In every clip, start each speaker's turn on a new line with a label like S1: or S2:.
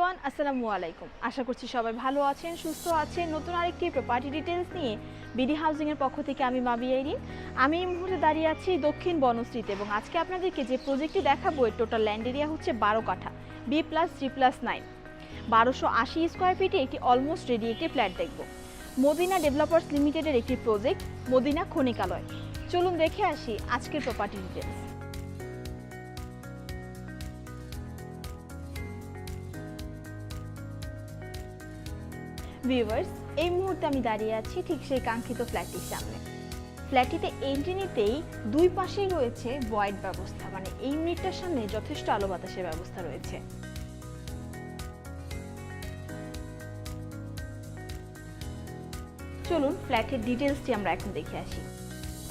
S1: Everyone, আসসালামু আলাইকুম। আশা করছি সবাই ভালো আছেন, সুস্থ আছেন। নতুন আরেকটি প্রপার্টি ডিটেলস নিয়ে বিডি হাউজিং এর পক্ষ থেকে আমি মাবিয়া ইরিন। আমি এই মুহূর্তে দাঁড়িয়ে আছি দক্ষিণ বনশ্রীতে এবং আজকে আপনাদেরকে যে প্রজেক্টটি দেখাবো এর টোটাল ল্যান্ড এরিয়া হচ্ছে 12 কাঠা, B+G+9, 1280 স্কোয়ার ফিটে একটি অলমোস্ট রেডি একটি ফ্ল্যাট দেখব। মদিনা ডেভেলপার্স লিমিটেডের একটি প্রজেক্ট মদিনা খনিকালয়। চলুন দেখে আসি আজকের প্রপার্টি ডিটেলস। ভিউয়ার্স, এই মুহূর্তে আমি দাঁড়িয়ে আছি ঠিক সেই কাঙ্ক্ষিত ফ্ল্যাটটির সামনে। ফ্ল্যাটটিতে এন্ট্রি নিতেই দুই পাশেই রয়েছে ভয়েড ব্যবস্থা, মানে এই ইউনিটটার সামনে যথেষ্ট আলো বাতাসের ব্যবস্থা রয়েছে। চলুন ফ্ল্যাটের ডিটেলসটি আমরা এখন দেখে আসি।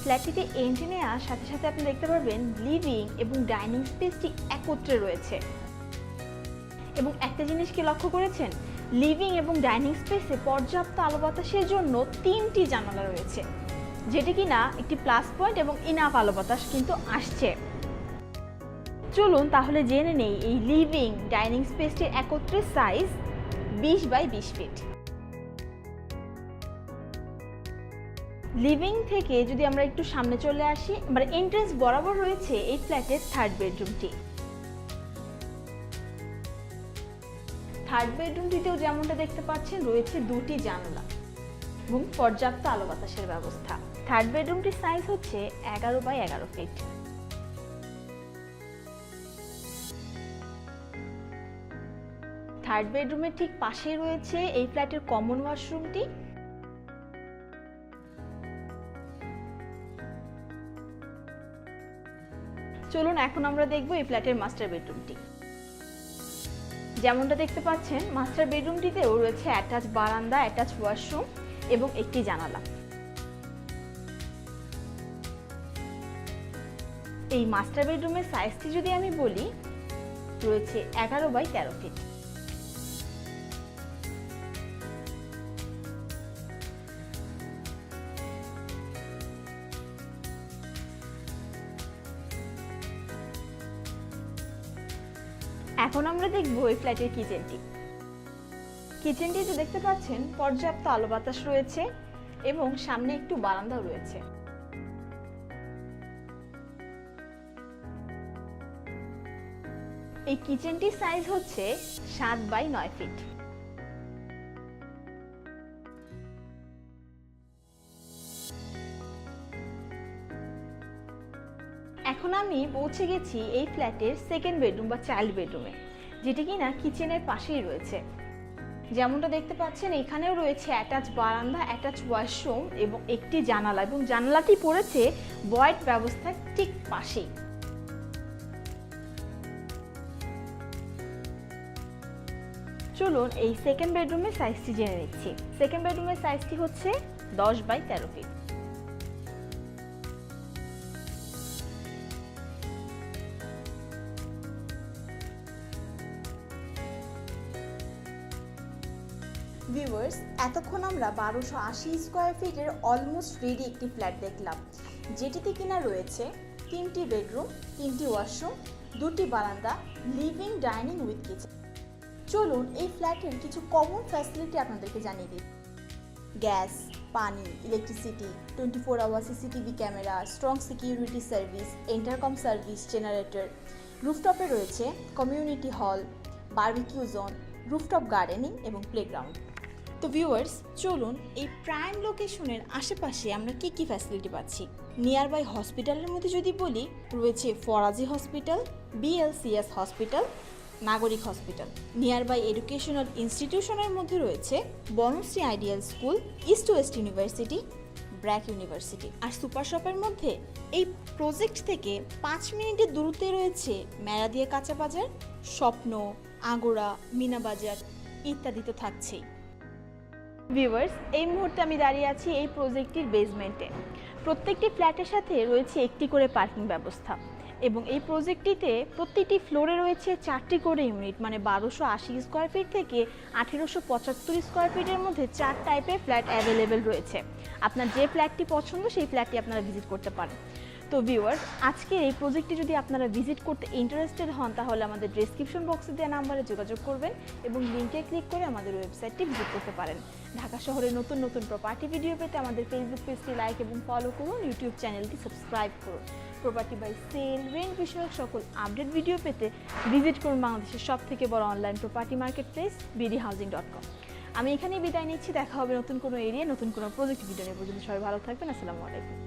S1: ফ্ল্যাটটিতে এন্ট্রি নেওয়ার সাথে সাথে আপনি দেখতে পারবেন লিভিং এবং ডাইনিং স্পেসটি একত্রে রয়েছে। এবং একটা জিনিস কি লক্ষ্য করেছেন, লিভিং এবং ডাইনিং স্পেসে পর্যাপ্ত আলো বাতাসের জন্য 3টি জানালা রয়েছে, যেটি কিনা একটি প্লাস পয়েন্ট এবং ইনাফ আলো বাতাস কিন্তু আসছে। চলুন তাহলে জেনে নেই এই লিভিং ডাইনিং স্পেসটির একত্রে সাইজ 20x20 ফিট। লিভিং থেকে যদি আমরা একটু সামনে চলে আসি, এবার এন্ট্রেন্স বরাবর রয়েছে এই ফ্ল্যাটের থার্ড বেডরুমটি। থার্ড বেডরুমটিতেও যেমনটা দেখতে পাচ্ছেন রয়েছে 2টি জানালা এবং পর্যাপ্ত আলো বাতাসের ব্যবস্থা। থার্ড বেডরুমটির সাইজ হচ্ছে 11x11 ফিট। থার্ড বেডরুমের ঠিক পাশেই রয়েছে এই ফ্ল্যাটের কমন ওয়াশরুমটি। চলুন এখন আমরা দেখব এই ফ্ল্যাটের মাস্টার বেডরুমটি। যেমনটা দেখতে পাচ্ছেন মাস্টার বেডরুমটিতেও রয়েছে অ্যাটাচ বারান্দা, অ্যাটাচ ওয়াশরুম এবং একটি জানালা। এই মাস্টার বেডরুমের সাইজটি যদি আমি বলি রয়েছে 11x13 ফিট। এখন আমরা দেখব এই ফ্ল্যাটের কিচেনটি। কিচেনটিতে দেখতে পাচ্ছেন পর্যাপ্ত আলো বাতাস রয়েছে এবং সামনে একটু বারান্দা রয়েছে। এই কিচেনটির সাইজ হচ্ছে 7x9 ফিট। এখন আমি পৌঁছে গেছি এই ফ্ল্যাটের সেকেন্ড বেডরুম বা চাইল্ড বেডরুমে, যেটি কিনা কিচেনের পাশেই রয়েছে। যেমনটা দেখতে পাচ্ছেন এখানেও রয়েছে অ্যাটাচ বারান্দা, অ্যাটাচ ওয়াশরুম এবং একটি জানালা, এবং জানালাটি পড়েছে ভয়েড ব্যবস্থার ঠিক পাশেই। চলুন এই সেকেন্ড বেডরুমের সাইজটি জেনে নিচ্ছি। সেকেন্ড বেডরুমের সাইজটি হচ্ছে 10x13 ফিট। ভিউয়ার্স, এতক্ষণ আমরা 1280 স্কোয়ার ফিটের অলমোস্ট রেডি একটি ফ্ল্যাট দেখলাম, যেটিতে কিনা রয়েছে 3টি বেডরুম, 3টি ওয়াশরুম, 2টি বারান্দা, লিভিং ডাইনিং উইথ কিচেন। চলুন এই ফ্ল্যাটের কিছু কমন ফ্যাসিলিটি আপনাদেরকে জানিয়ে দিই। গ্যাস, পানি, electricity, 24 hour CCTV camera, strong security service, intercom service, generator. রুফটপে রয়েছে community hall, barbecue zone, rooftop gardening এবং প্লেগ্রাউন্ড। তো ভিউয়ার্স, চলুন এই প্রাইম লোকেশনের আশেপাশে আমরা কি কি ফ্যাসিলিটি পাচ্ছি। নিয়ার বাই হসপিটালের মধ্যে যদি বলি রয়েছে Farazi hospital, BLCS hospital, Nagorik hospital. Near by educational ইনস্টিটিউশনের মধ্যে রয়েছে Banasree ideal school, east west university, BRAC university. আর সুপার শপের মধ্যে এই প্রজেক্ট থেকে 5 মিনিটের দূরত্বে রয়েছে মেরাদিয়া কাঁচা বাজার, স্বপ্ন, আগোড়া, মিনা বাজার ইত্যাদি তো থাকছেই। ভিউয়ার্স, এই মুহূর্তে আমি দাঁড়িয়ে আছি এই প্রজেক্টটির বেসমেন্টে। প্রত্যেকটি ফ্ল্যাটের সাথে রয়েছে একটি করে পার্কিং ব্যবস্থা এবং এই প্রজেক্টটিতে প্রতিটি ফ্লোরে রয়েছে 4টি করে ইউনিট, মানে 1280 স্কোয়ার ফিট থেকে 1875 স্কোয়ার ফিটের মধ্যে 4 টাইপের ফ্ল্যাট অ্যাভেলেবেল রয়েছে। আপনার যে ফ্ল্যাটটি পছন্দ সেই ফ্ল্যাটটি আপনারা ভিজিট করতে পারেন।
S2: তো ভিউয়ার্স, আজকের এই প্রজেক্টটি যদি আপনারা ভিজিট করতে ইন্টারেস্টেড হন তাহলে আমাদের ডেসক্রিপশন বক্সে দেওয়া নাম্বারে যোগাযোগ করবেন এবং লিঙ্কে ক্লিক করে আমাদের ওয়েবসাইটটি ভিজিট করতে পারেন। ঢাকা শহরে নতুন নতুন প্রপার্টি ভিডিও পেতে আমাদের ফেসবুক পেজটি লাইক এবং ফলো করুন, ইউটিউব চ্যানেলটি সাবস্ক্রাইব করুন। প্রপার্টি বাই সেল, রেন্ট বিষয়ক সকল আপডেট ভিডিও পেতে ভিজিট করুন বাংলাদেশের সবথেকে বড় online property market place bdhousing.com। আমি এখানেই বিদায় নিচ্ছি, দেখা হবে নতুন কোনো এরিয়া নতুন কোনো প্রজেক্ট ভিডিও নিয়ে। পর্যন্ত সবাই ভালো থাকবেন, আসসালামু আলাইকুম।